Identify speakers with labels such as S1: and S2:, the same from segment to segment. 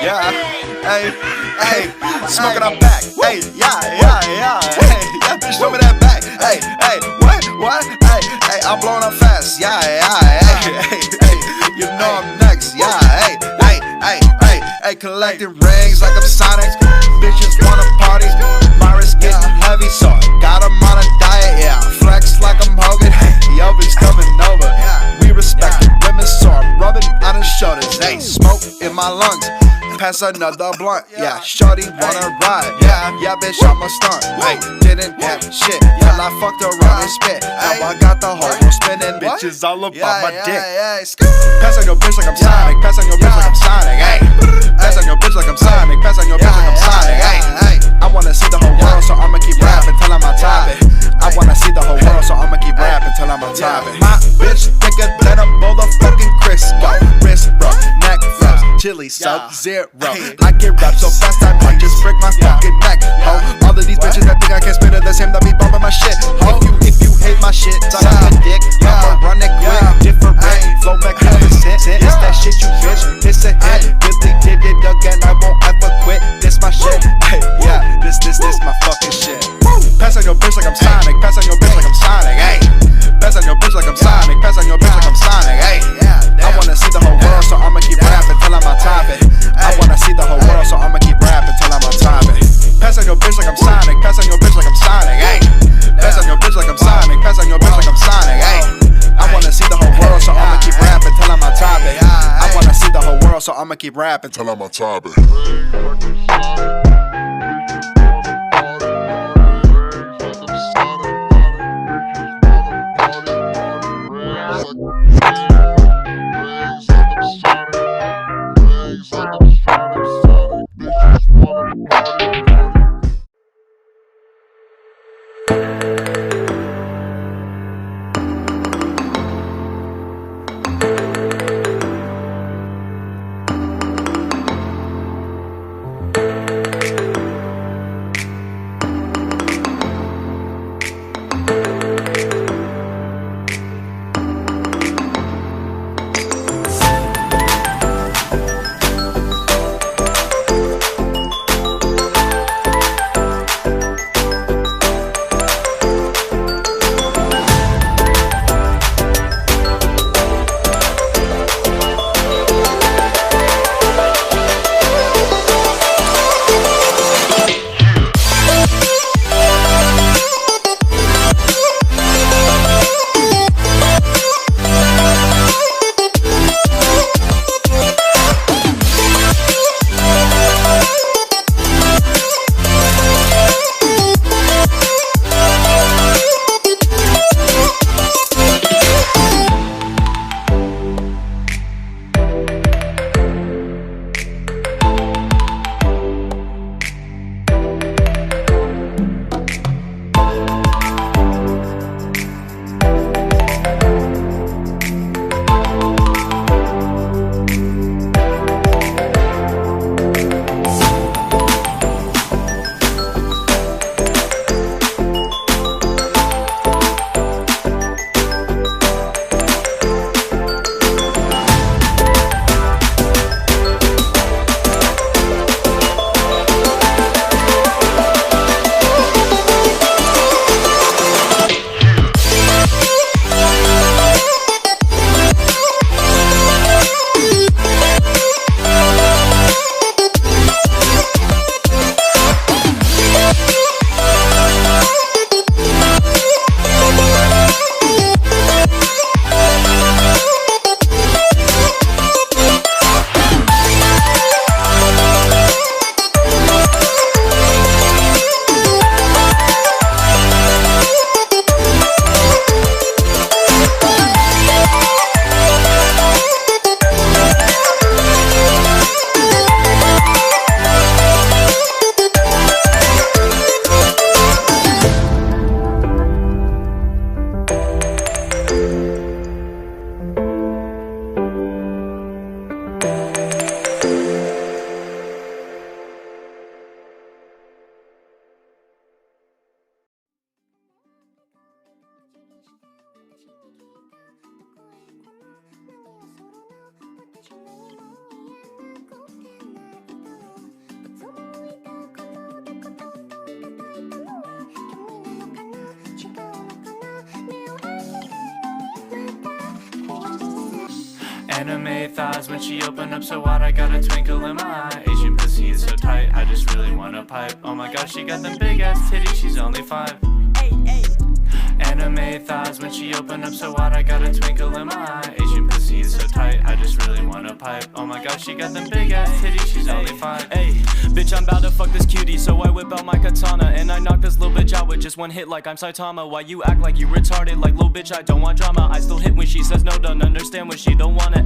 S1: Yeah, hey, hey, smoking up back. Hey, yeah, hey, bitch, show me that back. Hey, what? Hey, I'm blowing up fast. Yeah, hey, you know I'm next. Yeah, hey, collecting rings like I'm Sonic. Bitches wanna party. My wrist getting heavy, so I got 'em on a diet. Yeah, flex like I'm Hogan. Yo, bitch coming over. We respect the women, so I'm rubbing on his shoulders. Hey, smoke in my lungs. Pass another blunt, yeah. Shorty wanna ride, yeah, bitch, I'm a stunt. Hey, didn't have shit, till I fucked around and spit. Now I got the whole world spinning, bitches all about my dick. Pass on your bitch like I'm Sonic, pass on your bitch like I'm Sonic, hey. Pass on your bitch like I'm Sonic, pass on your bitch like I'm Sonic, hey. I wanna see the whole world, so I'ma keep rapping till I'm on top it. I wanna see the whole world, so I'ma keep rapping till I'm on top it. My bitch thicker than a bowl of fucking Crisco. Wrist bro, neck flaps, chili, Sub-Zero. I get rap so fast I might just break my fucking neck. Ho, all of these bitches that think I can spit it the same, that be bumping my shit. Ho, if you hate my shit, suck a dick. I'ma run it quick, different, flow magnificent. It's that shit you bitch, it's a hit. Really did it again, I won't ever quit. This my shit, hey, yeah, this my fucking shit. Pass on your bitch like I'm Sonic, pass on your bitch like I'm Sonic, hey. Pass on your bitch like I'm Sonic, pass on your bitch like I'm Sonic, hey. I wanna see the whole world, so I'ma keep rapping till I'm on top it. I wanna see the whole world, so I'ma keep rapping till I'm on top it. Pass on your bitch like I'm Sonic, pass on your bitch like I'm Sonic, hey. Pass on your bitch like I'm Sonic, pass on your bitch like I'm Sonic, hey. I wanna see the whole world, so I'ma keep rapping till I'm on top it. I wanna see the whole world, so I'ma keep rapping till I'm on top it.
S2: Anime thighs when she open up so wide, I got a twinkle in my eye. Asian pussy is so tight, I just really wanna pipe. Oh my gosh, she got them big ass titties, she's only 5. Anime thighs when she open up so wide, I got a twinkle in my eye. Asian pussy is so tight, I just really wanna pipe. Oh my gosh, she got them big ass titties, she's only 5.
S3: Hey, bitch, I'm about to fuck this cutie, so I whip out my katana and I knock this little bitch out with just one hit like I'm Saitama. Why you act like you retarded? Like, little bitch, I don't want drama. I still hit when she says no, don't understand when she don't wanna.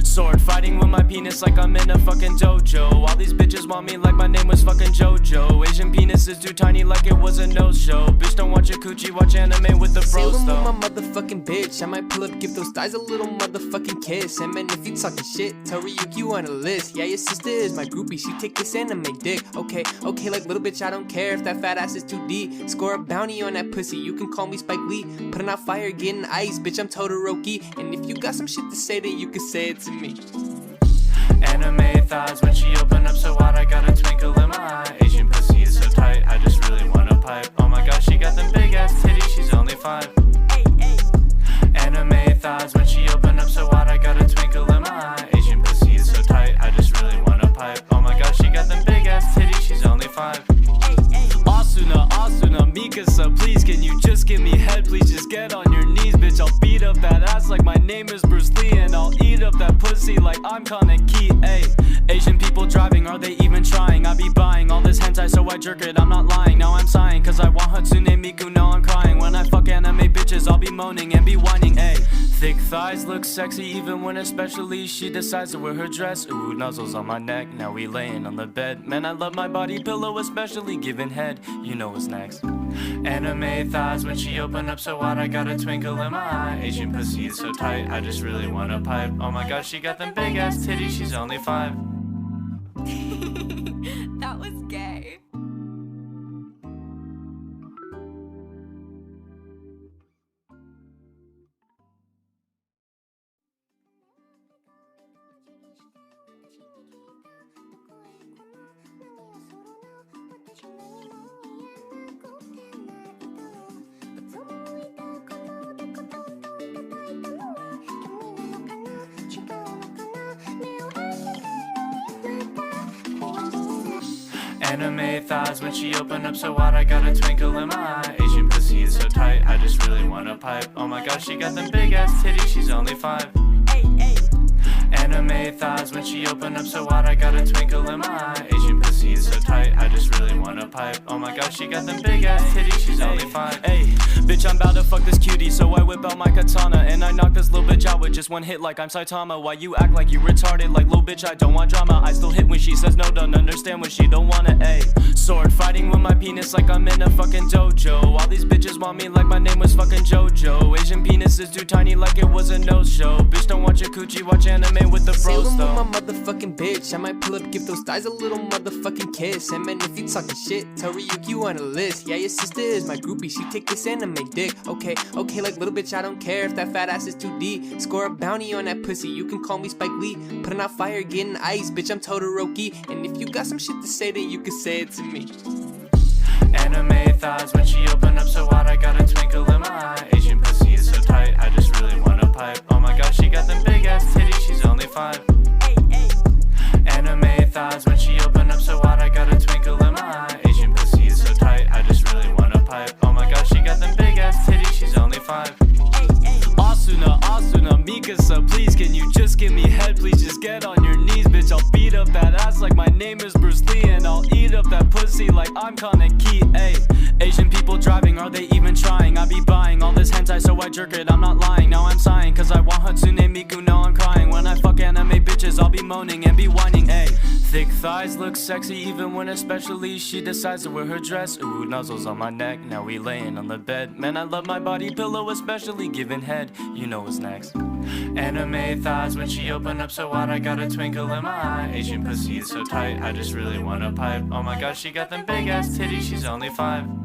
S3: Sword fighting with my penis like I'm in a fucking dojo. All these bitches want me like my name was fucking JoJo. Asian penis is too tiny like it was a nose show. Bitch, don't watch your coochie, watch anime with the bros though.
S4: I'm my motherfucking bitch. I might pull up, give those thighs a little motherfucking kiss. And man, if you talking shit, tell Ryuki on a list. Yeah, your sister is my groupie, she take this anime dick. Okay, like little bitch, I don't care if that fat ass is too deep. Score a bounty on that pussy, you can call me Spike Lee. Putting out fire, getting ice, bitch, I'm Todoroki. And if you got some shit to say, then you can say it to me.
S2: Anime thighs when she open up so wide, I got a twinkle in my eye. Asian pussy is so tight, I just really wanna pipe. Oh my gosh, she got them big ass titties, she's only 5. Anime thighs when she open up so wide, I got a twinkle in my eye. Asian pussy is so tight, I just really wanna pipe. Oh my gosh, she got them big ass titties, she's only 5.
S3: Asuna, Mikasa, please can you just give me head? Please just get on your knees, bitch. I'll beat up that ass like my name is Bruce Lee, and I'll eat up that pussy like I'm Kaneki. Ayy, Asian people driving, are they even trying? I be buying all this hentai, so I jerk it. I'm not lying. Now I'm sighing, cause I want Hatsune Miku. Now I'm crying. When I fuck anime bitches, I'll be moaning and be whining. Ayy, thick thighs look sexy even when especially she decides to wear her dress. Ooh, nuzzles on my neck. Now we laying on the bed. Man, I love my body pillow, especially giving head. You know what's next.
S2: Anime thighs when she open up so wide, I got a twinkle in my eye. Asian pussy is so tight, I just really wanna pipe. Oh my gosh, she got them big ass titties, she's only 5.
S5: That was gay.
S2: Anime thighs when she open up so wide, I got a twinkle in my eye. Asian pussy is so tight, I just really wanna pipe. Oh my gosh, she got them big ass titties, she's only 5. Anime thighs when she open up so wide, I got a twinkle in my eye. Asian pussy is so tight, I just really wanna pipe. Oh my gosh, she got them big ass titties, she's only 5.
S3: Hey, bitch, I'm about to fuck this cutie, so I whip out my katana and I knock this little bitch out with just one hit like I'm Saitama. Why you act like you retarded? Like, little bitch, I don't want drama. I still hit when she says no, don't understand when she don't wanna. Sword fighting with my penis like I'm in a fucking dojo. All these bitches want me like my name was fucking JoJo. Asian penis is too tiny like it was a nose show. Bitch, don't watch your coochie, watch anime with the bros though.
S4: I'm my motherfucking bitch. I might pull up, give those thighs a little motherfucking kiss. And man, if you talking shit, tell Ryuki on a list. Yeah, your sister is my groupie, she take this anime dick. Okay, like little bitch, I don't care if that fat ass is too deep. Score a bounty on that pussy, you can call me Spike Lee. Putting out fire, getting ice, bitch, I'm Todoroki. And if you got some shit to say, then you can say it to me.
S2: Anime thighs when she open up so wide, I got a twinkle in my eye. Asian pussy is so tight, I just really wanna pipe. Oh my gosh, she got them big ass titties, she's only 5. Anime thighs when she open up so wide, I got a twinkle in my eye. Asian pussy is so tight, I just really wanna pipe. Oh my gosh, she got them big ass titties, she's only 5.
S3: Asuna, Mikasa, please can you just give me head? Please just get on your knees, bitch. I'll beat up that ass like my name is Bruce Lee, and I'll eat up that pussy like I'm Kaneki. Ayy, Asian people driving, are they even trying? I be buying all this hentai, so I jerk it. I'm not lying. Now I'm sighing, cause I want Hatsune Miku. Now I'm crying. When I fuck anime bitches, I'll be moaning and be whining. Ayy, thick thighs look sexy even when especially she decides to wear her dress. Ooh, nuzzles on my neck. Now we laying on the bed. Man, I love my body pillow, especially giving head. You know what's next.
S2: Anime thighs when she open up so wide, I got a twinkle in my eye. Asian pussy is so tight, I just really wanna pipe. Oh my gosh, she got them big ass titties, she's only 5.